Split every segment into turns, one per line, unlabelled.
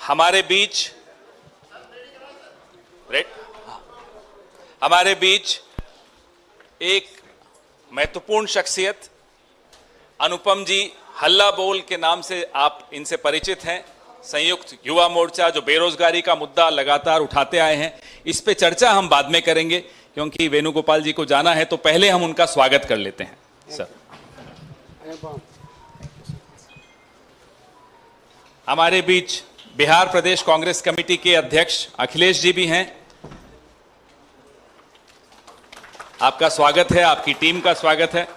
हमारे बीच हमारे बीच एक महत्वपूर्ण शख्सियत अनुपम जी हल्ला बोल के नाम से आप इनसे परिचित हैं। संयुक्त युवा मोर्चा जो बेरोजगारी का मुद्दा लगातार उठाते आए हैं, इस पे चर्चा हम बाद में करेंगे क्योंकि वेणुगोपाल जी को जाना है, तो पहले हम उनका स्वागत कर लेते हैं। सर, हमारे बीच बिहार प्रदेश कांग्रेस कमेटी के अध्यक्ष अखिलेश जी भी हैं। आपका स्वागत है, आपकी टीम का स्वागत है।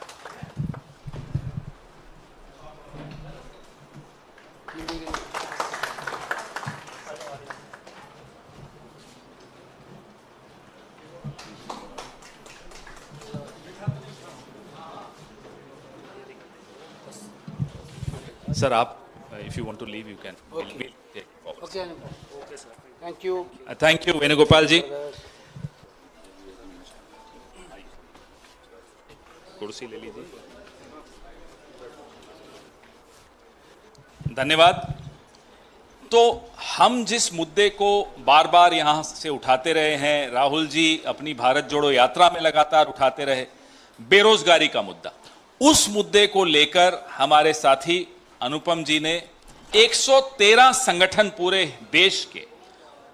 सर, आप if you want to leave you can.
Okay.
We'll take forward.
Okay, sir. Thank you.
Thank you Venugopal जी। कुर्सी ले लीजिए। धन्यवाद। तो हम जिस मुद्दे को बार बार यहां से उठाते रहे हैं, राहुल जी अपनी भारत जोड़ो यात्रा में लगातार उठाते रहे, बेरोजगारी का मुद्दा, उस मुद्दे को लेकर हमारे साथी अनुपम जी ने 113 संगठन पूरे देश के,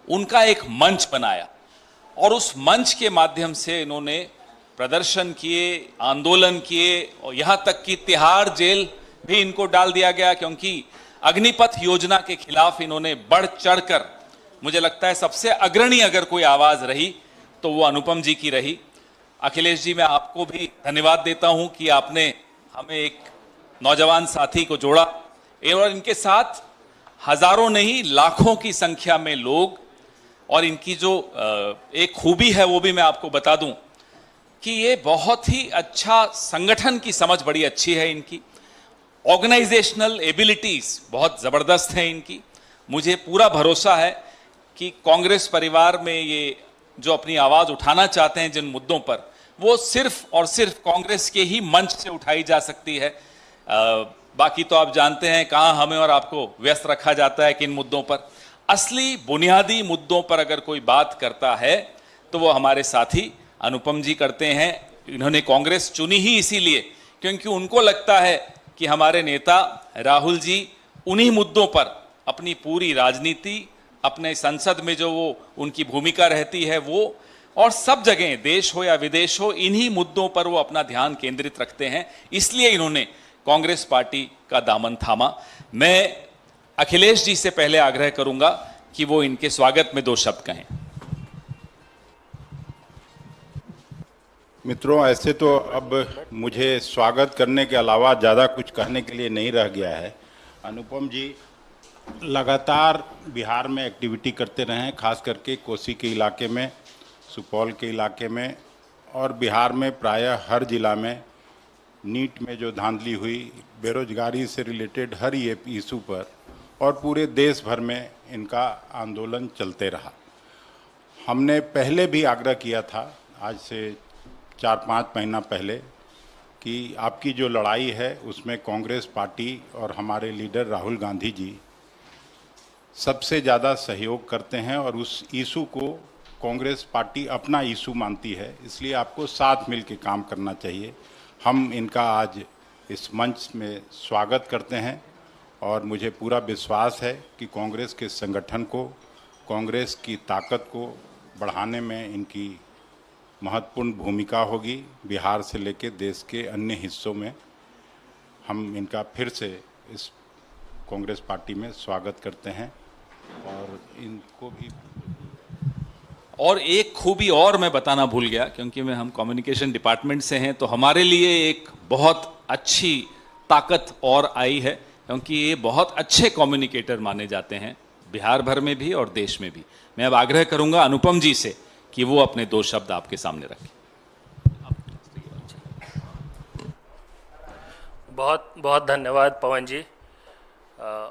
उनका एक मंच बनाया और उस मंच के माध्यम से इन्होंने प्रदर्शन किए, आंदोलन किए और यहां तक कि तिहाड़ जेल भी इनको डाल दिया गया क्योंकि अग्निपथ योजना के खिलाफ इन्होंने बढ़ चढ़कर, मुझे लगता है सबसे अग्रणी अगर कोई आवाज रही तो वो अनुपम जी की रही। अखिलेश जी, मैं आपको भी धन्यवाद देता हूं कि आपने हमें एक नौजवान साथी को जोड़ा और इनके साथ हजारों नहीं लाखों की संख्या में लोग, और इनकी जो एक खूबी है वो भी मैं आपको बता दूं कि ये बहुत ही अच्छा संगठन की समझ बड़ी अच्छी है इनकी, ऑर्गेनाइजेशनल एबिलिटीज बहुत जबरदस्त है इनकी। मुझे पूरा भरोसा है कि कांग्रेस परिवार में ये जो अपनी आवाज उठाना चाहते हैं जिन मुद्दों पर, वो सिर्फ और सिर्फ कांग्रेस के ही मंच से उठाई जा सकती है। बाकी तो आप जानते हैं कहां हमें और आपको व्यस्त रखा जाता है किन मुद्दों पर। असली बुनियादी मुद्दों पर अगर कोई बात करता है तो वो हमारे साथी अनुपम जी करते हैं। इन्होंने कांग्रेस चुनी ही इसीलिए क्योंकि उनको लगता है कि हमारे नेता राहुल जी उन्हीं मुद्दों पर अपनी पूरी राजनीति, अपने संसद में जो वो उनकी भूमिका रहती है वो, और सब जगह देश हो या विदेश हो, इन्हीं मुद्दों पर वो अपना ध्यान केंद्रित रखते हैं। इसलिए इन्होंने कांग्रेस पार्टी का दामन थामा। मैं अखिलेश जी से पहले आग्रह करूंगा कि वो इनके स्वागत में 2 शब्द कहें।
मित्रों, ऐसे तो अब मुझे स्वागत करने के अलावा ज़्यादा कुछ कहने के लिए नहीं रह गया है। अनुपम जी लगातार बिहार में एक्टिविटी करते रहे हैं, खास करके कोसी के इलाके में, सुपौल के इलाके में, और बिहार में प्रायः हर जिला में नीट में जो धांधली हुई, बेरोजगारी से रिलेटेड हर ये इशू पर, और पूरे देश भर में इनका आंदोलन चलते रहा। हमने पहले भी आग्रह किया था, आज से 4-5 महीना पहले, कि आपकी जो लड़ाई है उसमें कांग्रेस पार्टी और हमारे लीडर राहुल गांधी जी सबसे ज़्यादा सहयोग करते हैं और उस इशू को कांग्रेस पार्टी अपना इशू मानती है, इसलिए आपको साथ मिल के काम करना चाहिए। हम इनका आज इस मंच में स्वागत करते हैं और मुझे पूरा विश्वास है कि कांग्रेस के संगठन को, कांग्रेस की ताकत को बढ़ाने में इनकी महत्वपूर्ण भूमिका होगी। बिहार से लेकर देश के अन्य हिस्सों में हम इनका फिर से इस कांग्रेस पार्टी में स्वागत करते हैं और इनको भी।
और एक खूबी और मैं बताना भूल गया क्योंकि हम कम्युनिकेशन डिपार्टमेंट से हैं, तो हमारे लिए एक बहुत अच्छी ताकत और आई है क्योंकि ये बहुत अच्छे कम्युनिकेटर माने जाते हैं बिहार भर में भी और देश में भी। मैं अब आग्रह करूंगा अनुपम जी से कि वो अपने 2 शब्द आपके सामने रखें।
बहुत बहुत धन्यवाद पवन जी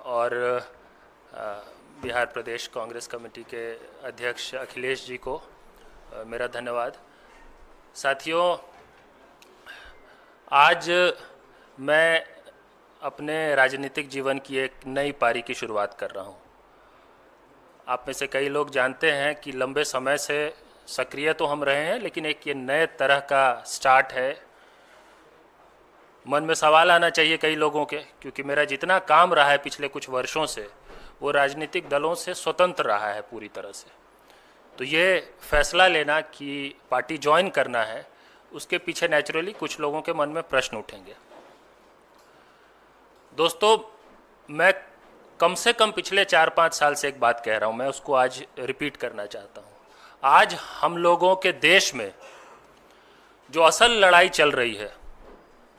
और बिहार प्रदेश कांग्रेस कमेटी के अध्यक्ष अखिलेश जी को मेरा धन्यवाद। साथियों, आज मैं अपने राजनीतिक जीवन की एक नई पारी की शुरुआत कर रहा हूं। आप में से कई लोग जानते हैं कि लंबे समय से सक्रिय तो हम रहे हैं, लेकिन एक ये नए तरह का स्टार्ट है। मन में सवाल आना चाहिए कई लोगों के, क्योंकि मेरा जितना काम रहा है पिछले कुछ वर्षों से वो राजनीतिक दलों से स्वतंत्र रहा है पूरी तरह से। तो ये फैसला लेना कि पार्टी ज्वाइन करना है, उसके पीछे नेचुरली कुछ लोगों के मन में प्रश्न उठेंगे। दोस्तों, मैं कम से कम पिछले 4-5 साल से एक बात कह रहा हूँ, मैं उसको आज रिपीट करना चाहता हूँ। आज हम लोगों के देश में जो असल लड़ाई चल रही है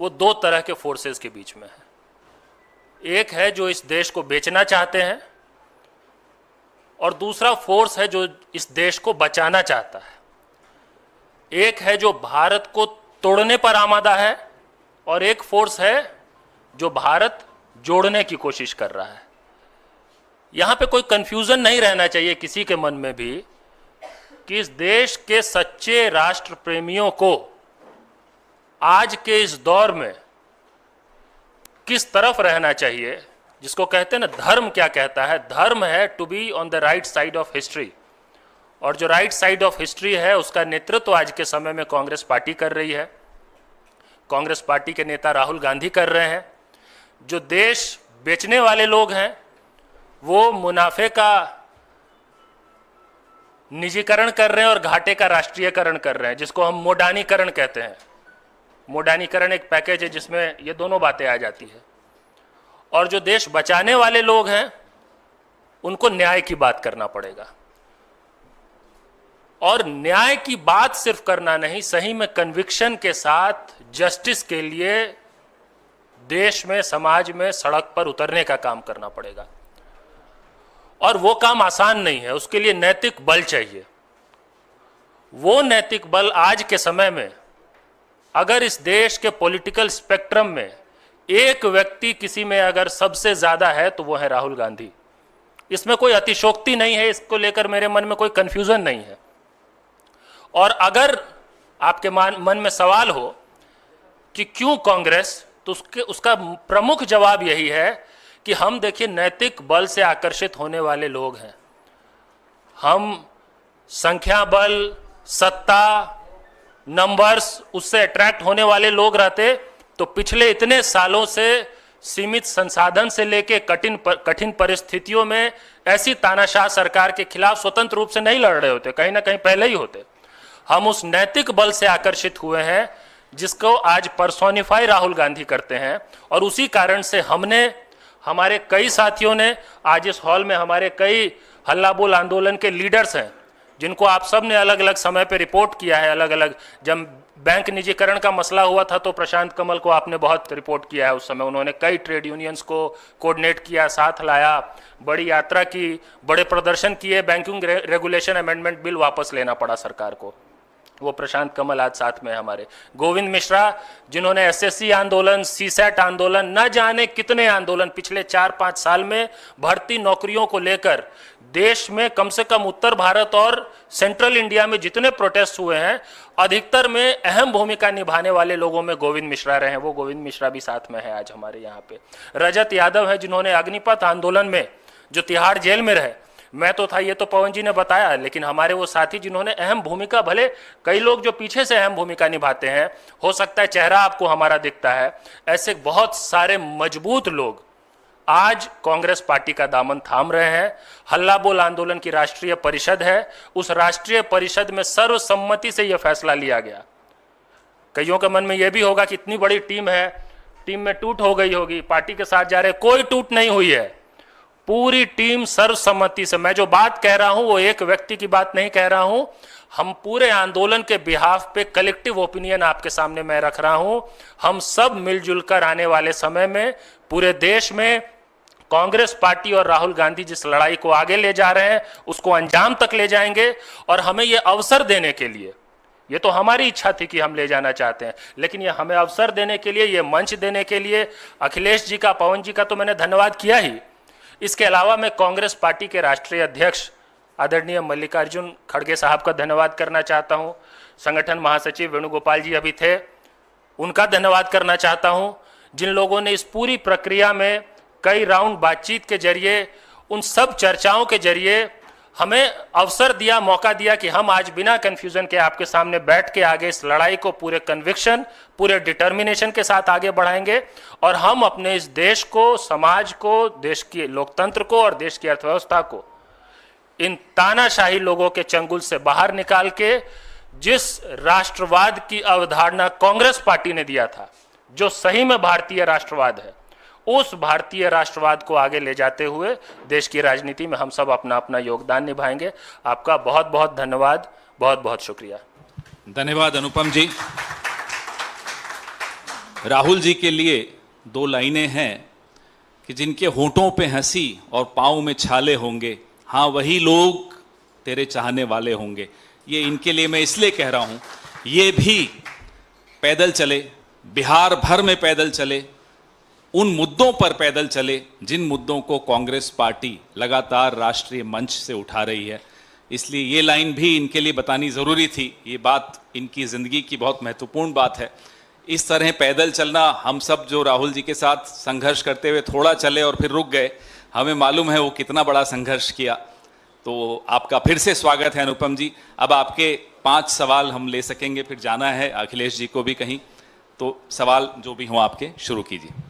वो दो तरह के फोर्सेस के बीच में है। एक है जो इस देश को बेचना चाहते हैं और दूसरा फोर्स है जो इस देश को बचाना चाहता है। एक है जो भारत को तोड़ने पर आमादा है और एक फोर्स है जो भारत जोड़ने की कोशिश कर रहा है। यहां पे कोई कंफ्यूजन नहीं रहना चाहिए किसी के मन में भी कि इस देश के सच्चे राष्ट्र प्रेमियों को आज के इस दौर में किस तरफ रहना चाहिए। जिसको कहते हैं ना, धर्म क्या कहता है? धर्म है to be on the right side of history, और जो राइट साइड ऑफ हिस्ट्री है उसका नेतृत्व आज के समय में कांग्रेस पार्टी कर रही है। कांग्रेस पार्टी के नेता राहुल गांधी कर रहे हैं। जो देश बेचने वाले लोग हैं वो मुनाफे का निजीकरण कर रहे हैं और घाटे का राष्ट्रीयकरण कर रहे हैं, जिसको हम मोडानीकरण कहते हैं। मोडानीकरण एक पैकेज है जिसमें ये दोनों बातें आ जाती है। और जो देश बचाने वाले लोग हैं उनको न्याय की बात करना पड़ेगा, और न्याय की बात सिर्फ करना नहीं, सही में कन्विक्शन के साथ जस्टिस के लिए देश में, समाज में, सड़क पर उतरने का काम करना पड़ेगा। और वो काम आसान नहीं है, उसके लिए नैतिक बल चाहिए। वो नैतिक बल आज के समय में अगर इस देश के पॉलिटिकल स्पेक्ट्रम में एक व्यक्ति किसी में अगर सबसे ज्यादा है तो वो है राहुल गांधी। इसमें कोई अतिशोक्ति नहीं है, इसको लेकर मेरे मन में कोई कंफ्यूजन नहीं है। और अगर आपके मन में सवाल हो कि क्यों कांग्रेस, तो उसका प्रमुख जवाब यही है कि हम देखिए नैतिक बल से आकर्षित होने वाले लोग हैं। हम संख्या बल, सत्ता, नंबर्स, उससे अट्रैक्ट होने वाले लोग रहते तो पिछले इतने सालों से सीमित संसाधन से लेके कठिन परिस्थितियों में ऐसी तानाशाह सरकार के खिलाफ स्वतंत्र रूप से नहीं लड़ रहे होते, कहीं ना कहीं पहले ही होते। हम उस नैतिक बल से आकर्षित हुए हैं जिसको आज पर्सोनिफाई राहुल गांधी करते हैं। और उसी कारण से हमारे कई साथियों ने आज इस हॉल में, हमारे कई हल्ला बोल आंदोलन के लीडर्स हैं जिनको आप सब ने अलग अलग समय पे रिपोर्ट किया है। अलग अलग, जब बैंक निजीकरण का मसला हुआ था तो प्रशांत कमल को आपने बहुत रिपोर्ट किया है। उस समय उन्होंने कई ट्रेड यूनियंस को कोऑर्डिनेट किया, साथ लाया, बड़ी यात्रा की, बड़े प्रदर्शन किए। बैंकिंग रेगुलेशन अमेंडमेंट बिल वापस लेना पड़ा सरकार को, वो प्रशांत कमल आज साथ में हमारे। गोविंद मिश्रा, जिन्होंने एसएससी आंदोलन, सीसैट आंदोलन, न जाने कितने आंदोलन पिछले 4-5 साल में भर्ती नौकरियों को लेकर देश में, कम से कम उत्तर भारत और सेंट्रल इंडिया में जितने प्रोटेस्ट हुए हैं, अधिकतर में अहम भूमिका निभाने वाले लोगों में गोविंद मिश्रा रहे हैं। वो गोविंद मिश्रा भी साथ में है आज हमारे यहाँ पे। रजत यादव है, जिन्होंने अग्निपथ आंदोलन में, जो तिहाड़ जेल में रहे, मैं तो था, ये तो पवन जी ने बताया, लेकिन हमारे वो साथी जिन्होंने अहम भूमिका, भले कई लोग जो पीछे से अहम भूमिका निभाते हैं, हो सकता है चेहरा आपको हमारा दिखता है, ऐसे बहुत सारे मजबूत लोग आज कांग्रेस पार्टी का दामन थाम रहे हैं। हल्ला बोल आंदोलन की राष्ट्रीय परिषद है, उस राष्ट्रीय परिषद में सर्वसम्मति से यह फैसला लिया गया। कईयों के मन में यह भी होगा कि इतनी बड़ी टीम है, टीम में टूट हो गई होगी, पार्टी के साथ जा रहे, कोई टूट नहीं हुई है। पूरी टीम सर्वसम्मति से, मैं जो बात कह रहा हूं वो एक व्यक्ति की बात नहीं कह रहा हूं, हम पूरे आंदोलन के बिहाफ पे कलेक्टिव ओपिनियन आपके सामने मैं रख रहा हूं। हम सब मिलजुल कर आने वाले समय में पूरे देश में कांग्रेस पार्टी और राहुल गांधी जिस लड़ाई को आगे ले जा रहे हैं उसको अंजाम तक ले जाएंगे। और हमें ये अवसर देने के लिए, ये तो हमारी इच्छा थी कि हम ले जाना चाहते हैं, लेकिन ये हमें अवसर देने के लिए, ये मंच देने के लिए अखिलेश जी का, पवन जी का तो मैंने धन्यवाद किया ही। इसके अलावा मैं कांग्रेस पार्टी के राष्ट्रीय अध्यक्ष आदरणीय मल्लिकार्जुन खड़गे साहब का धन्यवाद करना चाहता हूं। संगठन महासचिव वेणुगोपाल जी अभी थे, उनका धन्यवाद करना चाहता हूं, जिन लोगों ने इस पूरी प्रक्रिया में कई राउंड बातचीत के जरिए, उन सब चर्चाओं के जरिए हमें अवसर दिया, मौका दिया कि हम आज बिना कंफ्यूजन के आपके सामने बैठ के आगे इस लड़ाई को पूरे कन्विक्शन, पूरे डिटर्मिनेशन के साथ आगे बढ़ाएंगे और हम अपने इस देश को, समाज को, देश के लोकतंत्र को और देश की अर्थव्यवस्था को इन तानाशाही लोगों के चंगुल से बाहर निकाल के जिस राष्ट्रवाद की अवधारणा कांग्रेस पार्टी ने दिया था, जो सही में भारतीय राष्ट्रवाद है, उस भारतीय राष्ट्रवाद को आगे ले जाते हुए देश की राजनीति में हम सब अपना अपना योगदान निभाएंगे। आपका बहुत बहुत धन्यवाद, बहुत बहुत शुक्रिया।
धन्यवाद अनुपम जी। राहुल जी के लिए दो लाइनें हैं कि जिनके होठों पे हंसी और पाँव में छाले होंगे, हाँ वही लोग तेरे चाहने वाले होंगे। ये इनके लिए मैं इसलिए कह रहा हूँ, ये भी पैदल चले, बिहार भर में पैदल चले, उन मुद्दों पर पैदल चले जिन मुद्दों को कांग्रेस पार्टी लगातार राष्ट्रीय मंच से उठा रही है। इसलिए ये लाइन भी इनके लिए बतानी ज़रूरी थी। ये बात इनकी ज़िंदगी की बहुत महत्वपूर्ण बात है। इस तरह पैदल चलना, हम सब जो राहुल जी के साथ संघर्ष करते हुए थोड़ा चले और फिर रुक गए, हमें मालूम है वो कितना बड़ा संघर्ष किया। तो आपका फिर से स्वागत है अनुपम जी। अब आपके 5 सवाल हम ले सकेंगे, फिर जाना है अखिलेश जी को भी कहीं, तो सवाल जो भी हों आपके शुरू कीजिए।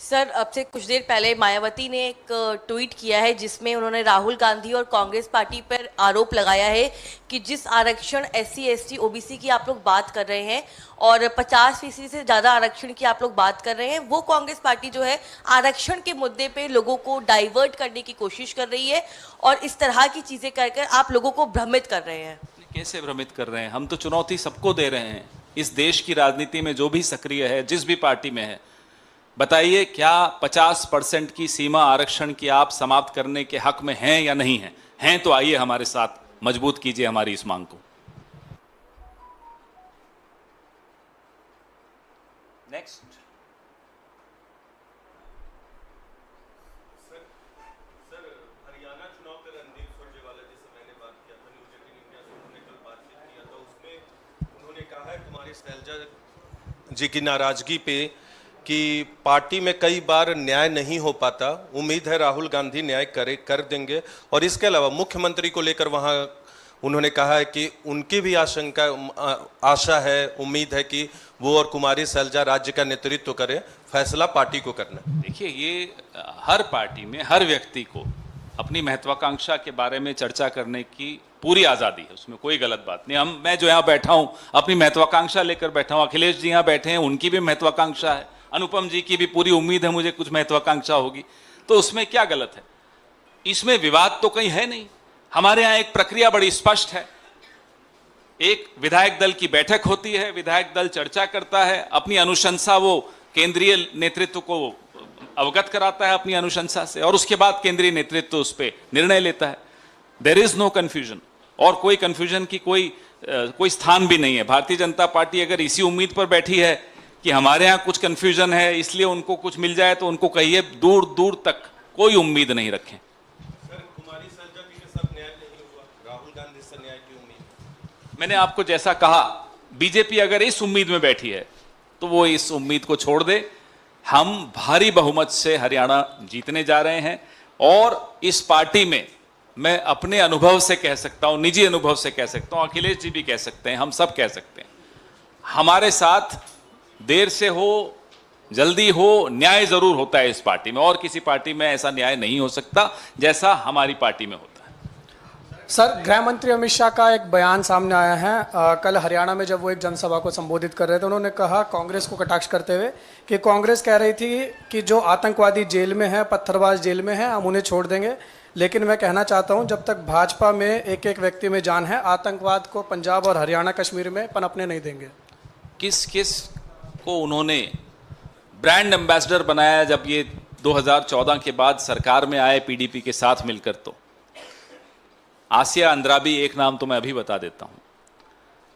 सर, अब से कुछ देर पहले मायावती ने एक ट्वीट किया है जिसमें उन्होंने राहुल गांधी और कांग्रेस पार्टी पर आरोप लगाया है कि जिस आरक्षण SC ST OBC की आप लोग बात कर रहे हैं और 50% से ज़्यादा आरक्षण की आप लोग बात कर रहे हैं, वो कांग्रेस पार्टी जो है आरक्षण के मुद्दे पे लोगों को डाइवर्ट करने की कोशिश कर रही है और इस तरह की चीज़ें कर कर आप लोगों को भ्रमित कर रहे हैं।
कैसे भ्रमित कर रहे हैं? हम तो चुनौती सबको दे रहे हैं। इस देश की राजनीति में जो भी सक्रिय है, जिस भी पार्टी में है, बताइए क्या 50% की सीमा आरक्षण की आप समाप्त करने के हक में हैं या नहीं हैं? हैं तो आइए हमारे साथ मजबूत कीजिए हमारी इस मांग को। नेक्स्ट।
सर, हरियाणा चुनाव पे रणदीप सुरजेवाला जी से मैंने बात किया था, न्यूज 18 इंडिया से उन्होंने कल बातचीत किया था। उसमें उन्होंने कहा है कुमारी सैलजा जी की नाराजगी पे कि पार्टी में कई बार न्याय नहीं हो पाता, उम्मीद है राहुल गांधी न्याय कर देंगे। और इसके अलावा मुख्यमंत्री को लेकर वहां उन्होंने कहा है कि उनकी भी आशा है, उम्मीद है कि वो और कुमारी सैलजा राज्य का नेतृत्व करें, फैसला पार्टी को करना।
देखिए, ये हर पार्टी में हर व्यक्ति को अपनी महत्वाकांक्षा के बारे में चर्चा करने की पूरी आज़ादी है, उसमें कोई गलत बात नहीं। मैं जो यहाँ बैठा हूँ अपनी महत्वाकांक्षा लेकर बैठा हूँ, अखिलेश जी यहाँ बैठे हैं, उनकी भी महत्वाकांक्षा है, अनुपम जी की भी पूरी उम्मीद है मुझे कुछ महत्वाकांक्षा होगी, तो उसमें क्या गलत है? इसमें विवाद तो कहीं है नहीं। हमारे यहाँ एक प्रक्रिया बड़ी स्पष्ट है। एक विधायक दल की बैठक होती है, विधायक दल चर्चा करता है, अपनी अनुशंसा वो केंद्रीय नेतृत्व को अवगत कराता है अपनी अनुशंसा से, और उसके बाद केंद्रीय नेतृत्व उस पर निर्णय लेता है। देयर इज नो कंफ्यूजन, और कोई कंफ्यूजन की कोई स्थान भी नहीं है। भारतीय जनता पार्टी अगर इसी उम्मीद पर बैठी है कि हमारे यहाँ कुछ कंफ्यूजन है इसलिए उनको कुछ मिल जाए, तो उनको कहिए दूर दूर तक कोई उम्मीद नहीं रखें।
सर, कुमारी सैलजा जी के साथ न्याय नहीं हुआ, राहुल गांधी से न्याय की उम्मीद।
मैंने आपको जैसा कहा, बीजेपी अगर इस उम्मीद में बैठी है तो वो इस उम्मीद को छोड़ दे। हम भारी बहुमत से हरियाणा जीतने जा रहे हैं, और इस पार्टी में मैं अपने अनुभव से कह सकता हूं, निजी अनुभव से कह सकता हूं, अखिलेश जी भी कह सकते हैं, हम सब कह सकते हैं, हमारे साथ देर से हो जल्दी हो न्याय जरूर होता है इस पार्टी में, और किसी पार्टी में ऐसा न्याय नहीं हो सकता जैसा हमारी पार्टी में होता है।
सर, गृह मंत्री अमित शाह का एक बयान सामने आया है। कल हरियाणा में जब वो एक जनसभा को संबोधित कर रहे थे, उन्होंने कहा कांग्रेस को कटाक्ष करते हुए कि कांग्रेस कह रही थी कि जो आतंकवादी जेल में है, पत्थरबाज जेल में है, हम उन्हें छोड़ देंगे। लेकिन मैं कहना चाहता हूं, जब तक भाजपा में एक एक व्यक्ति में जान है, आतंकवाद को पंजाब और हरियाणा कश्मीर में पनपने नहीं देंगे।
किस किस को उन्होंने ब्रांड एम्बेसडर बनाया जब ये 2014 के बाद सरकार में आए पीडीपी के साथ मिलकर? तो आसिया अंद्राबी एक नाम तो मैं अभी बता देता हूं।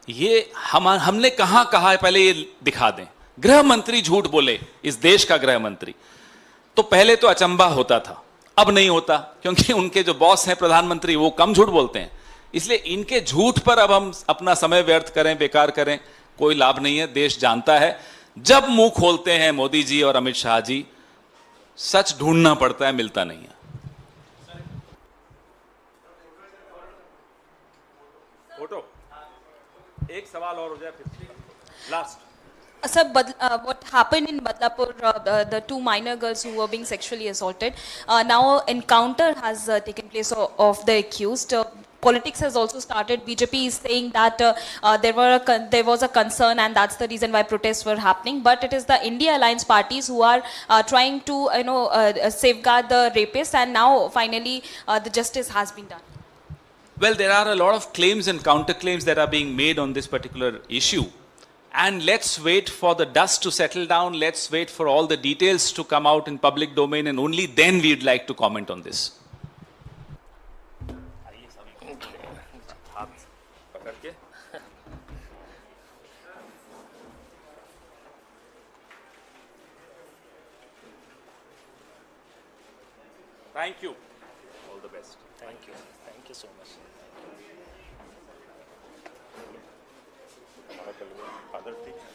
ये हमने कहां कहा है, पहले ये दिखा दें। गृह मंत्री झूठ बोले, इस देश का गृह मंत्री, तो पहले तो अचंभा होता था, अब नहीं होता, क्योंकि उनके जो बॉस हैं प्रधानमंत्री वो कम झूठ बोलते हैं। इसलिए इनके झूठ पर अब हम अपना समय व्यर्थ करें, बेकार करें, कोई लाभ नहीं है। देश जानता है, जब मुंह खोलते हैं मोदी जी और अमित शाह जी सच ढूंढना पड़ता है, मिलता नहीं है। फोटो एक सवाल और हो जाए फिर last.
Sir, what happened in Badlapur, the two minor girls who were being sexually assaulted, now encounter has taken place of the accused. Politics has also started. BJP is saying that there was a concern and that's the reason why protests were happening. But it is the India Alliance parties who are trying to safeguard the rapists, and now finally the justice has been done.
Well, there are a lot of claims and counterclaims that are being made on this particular issue. And let's wait for the dust to settle down. Let's wait for all the details to come out in public domain, and only then we'd like to comment on this. Thank you. All the best.
Thank you so much.
other things.